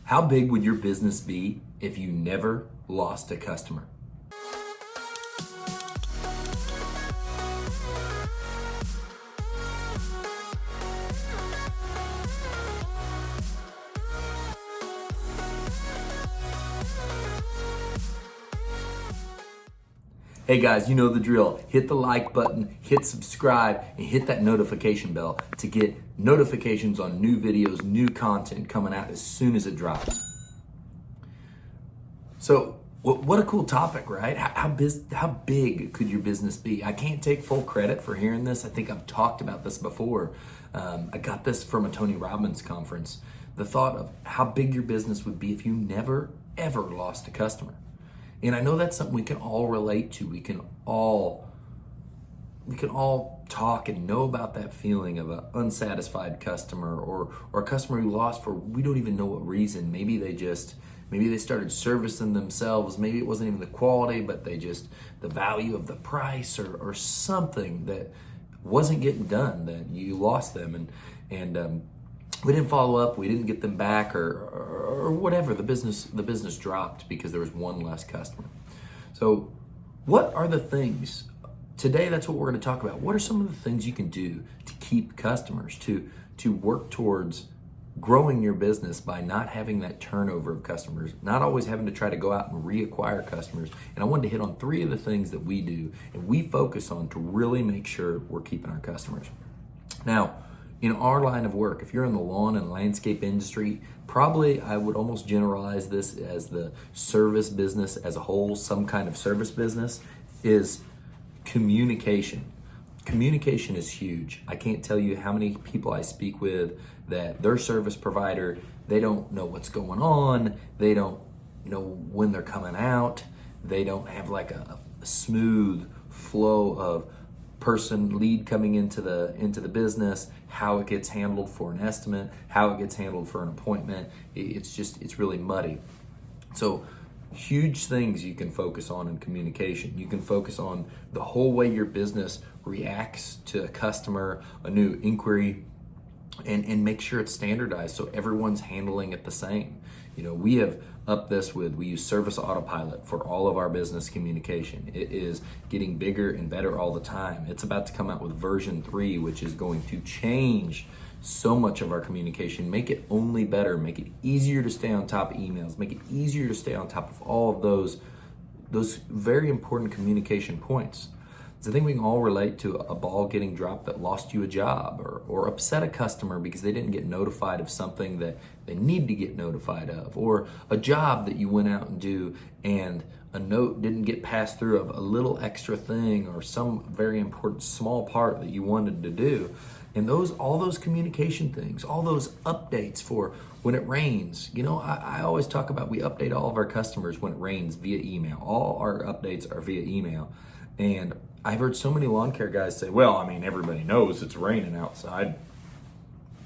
How big would your business be if you never lost a customer? Hey guys, you know the drill. Hit the like button, hit subscribe, and hit that notification bell to get notifications on new videos, new content coming out as soon as it drops. So, what a cool topic, right? How big could your business be? I can't take full credit for hearing this. I think I've talked about this before. I got this from a Tony Robbins conference. The thought of how big your business would be if you never, ever lost a customer. And I know that's something we can all relate to. We can all talk and know about that feeling of an unsatisfied customer or a customer who lost for we don't even know what reason. Maybe they started servicing themselves. Maybe it wasn't even the quality, but the value of the price or something that wasn't getting done, that you lost them and we didn't follow up, we didn't get them back or whatever. The business dropped because there was one less customer. So what are the things, today that's what we're going to talk about. What are some of the things you can do to keep customers, to work towards growing your business by not having that turnover of customers, not always having to try to go out and reacquire customers. And I wanted to hit on 3 of the things that we do and we focus on to really make sure we're keeping our customers. Now, in our line of work, if you're in the lawn and landscape industry, probably I would almost generalize this as the service business as a whole, some kind of service business, is communication. Communication is huge. I can't tell you how many people I speak with that their service provider, they don't know what's going on, they don't know when they're coming out, they don't have like a smooth flow of lead coming into the business, how it gets handled for an estimate, how it gets handled for an appointment. It's really muddy. So huge things you can focus on in communication. You can focus on the whole way your business reacts to a customer, a new inquiry, and make sure it's standardized so everyone's handling it the same. You know, we have upped this we use Service Autopilot for all of our business communication. It is getting bigger and better all the time. It's about to come out with version 3, which is going to change so much of our communication, make it only better, make it easier to stay on top of emails, make it easier to stay on top of all of those very important communication points. I think we can all relate to a ball getting dropped that lost you a job or upset a customer because they didn't get notified of something that they need to get notified of, or a job that you went out and do and a note didn't get passed through of a little extra thing or some very important small part that you wanted to do. And all those communication things, all those updates for when it rains. You know, I always talk about we update all of our customers when it rains via email. All our updates are via email. And I've heard so many lawn care guys say, well, I mean, everybody knows it's raining outside.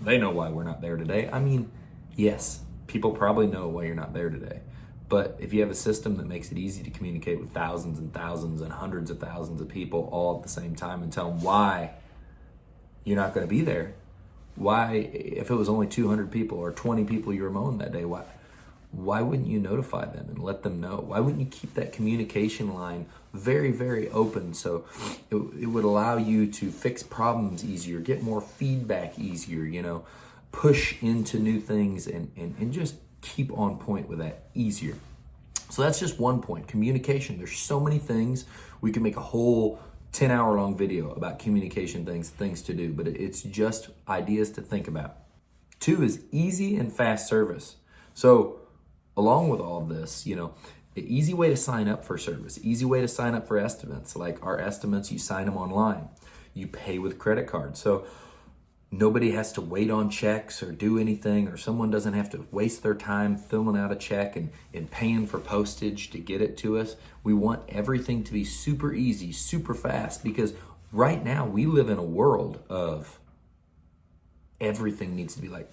They know why we're not there today. I mean, yes, people probably know why you're not there today. But if you have a system that makes it easy to communicate with thousands and thousands and hundreds of thousands of people all at the same time and tell them why you're not going to be there, why, if it was only 200 people or 20 people you were mowing that day, why wouldn't you notify them and let them know? Why wouldn't you keep that communication line very, very open so it would allow you to fix problems easier, get more feedback easier, you know, push into new things and just keep on point with that easier. So that's just one point, communication. There's so many things. We can make a whole 10-hour long video about communication things to do, but it's just ideas to think about. 2 is easy and fast service. So along with all of this, you know, an easy way to sign up for service, easy way to sign up for estimates. Like our estimates, you sign them online. You pay with credit cards. So nobody has to wait on checks or do anything, or someone doesn't have to waste their time filling out a check and paying for postage to get it to us. We want everything to be super easy, super fast, because right now we live in a world of everything needs to be like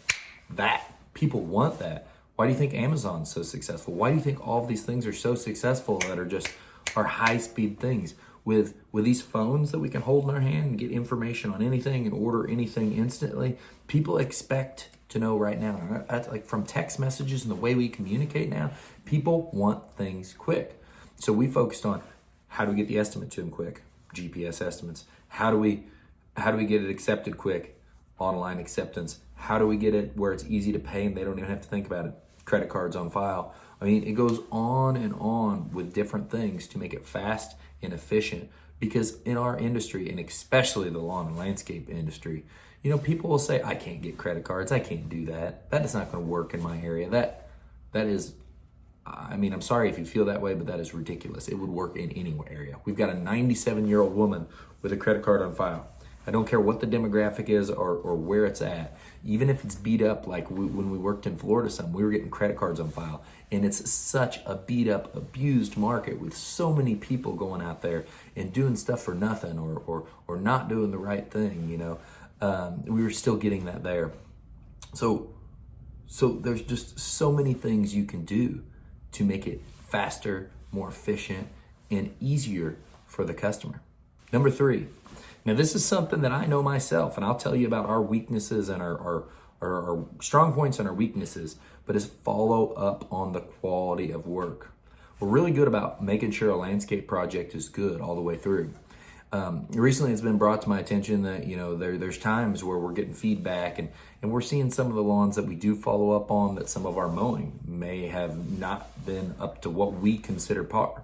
that. People want that. Why do you think Amazon's so successful? Why do you think all of these things are so successful that are high-speed things? With these phones that we can hold in our hand and get information on anything and order anything instantly, people expect to know right now. Like from text messages and the way we communicate now, people want things quick. So we focused on how do we get the estimate to them quick? GPS estimates. How do we get it accepted quick? Online acceptance. How do we get it where it's easy to pay and they don't even have to think about it? Credit cards on file. I mean, it goes on and on with different things to make it fast and efficient, because in our industry, and especially the lawn and landscape industry, you know, people will say, I can't get credit cards. I can't do that. That is not going to work in my area. That is, I mean, I'm sorry if you feel that way, but that is ridiculous. It would work in any area. We've got a 97-year-old woman with a credit card on file. I don't care what the demographic is or where it's at. Even if it's beat up, like when we worked in Florida we were getting credit cards on file. And it's such a beat up, abused market with so many people going out there and doing stuff for nothing or not doing the right thing, you know. We were still getting that there. So there's just so many things you can do to make it faster, more efficient, and easier for the customer. Number 3. Now, this is something that I know myself, and I'll tell you about our weaknesses and our strong points and our weaknesses, but is follow up on the quality of work. We're really good about making sure a landscape project is good all the way through. Recently, it's been brought to my attention that, you know, there's times where we're getting feedback and we're seeing some of the lawns that we do follow up on that some of our mowing may have not been up to what we consider par.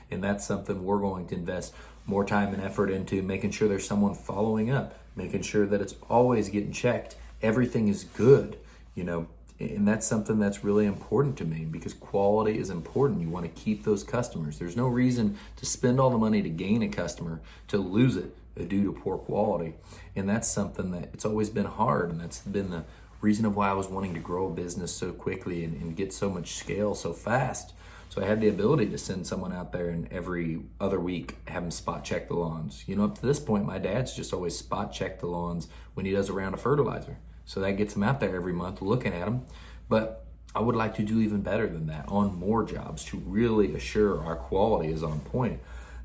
And that's something we're going to invest more time and effort into, making sure there's someone following up, making sure that it's always getting checked. Everything is good, you know, and that's something that's really important to me, because quality is important. You want to keep those customers. There's no reason to spend all the money to gain a customer to lose it due to poor quality. And that's something that it's always been hard, and that's been the reason of why I was wanting to grow a business so quickly and get so much scale so fast. So I had the ability to send someone out there and every other week have them spot check the lawns. You know, up to this point, my dad's just always spot check the lawns when he does a round of fertilizer. So that gets him out there every month looking at them. But I would like to do even better than that on more jobs to really assure our quality is on point,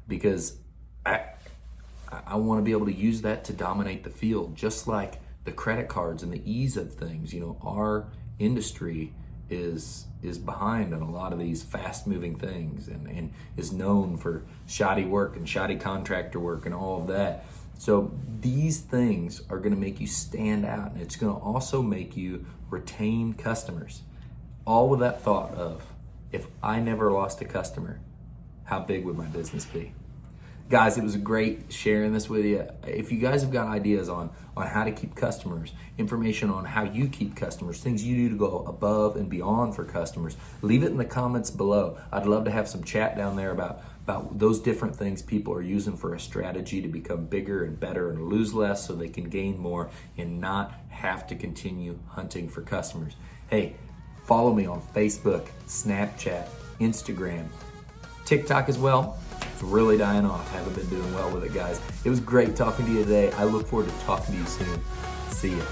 because I want to be able to use that to dominate the field, just like the credit cards and the ease of things. You know, our industry is behind on a lot of these fast moving things and is known for shoddy work and shoddy contractor work and all of that. So these things are going to make you stand out, and it's going to also make you retain customers. All with that thought of, if I never lost a customer, how big would my business be? Guys, it was great sharing this with you. If you guys have got ideas on how to keep customers, information on how you keep customers, things you do to go above and beyond for customers, leave it in the comments below. I'd love to have some chat down there about those different things people are using for a strategy to become bigger and better and lose less so they can gain more and not have to continue hunting for customers. Hey, follow me on Facebook, Snapchat, Instagram, TikTok as well. It's really dying off. Haven't been doing well with it, guys. It was great talking to you today. I look forward to talking to you soon. See ya.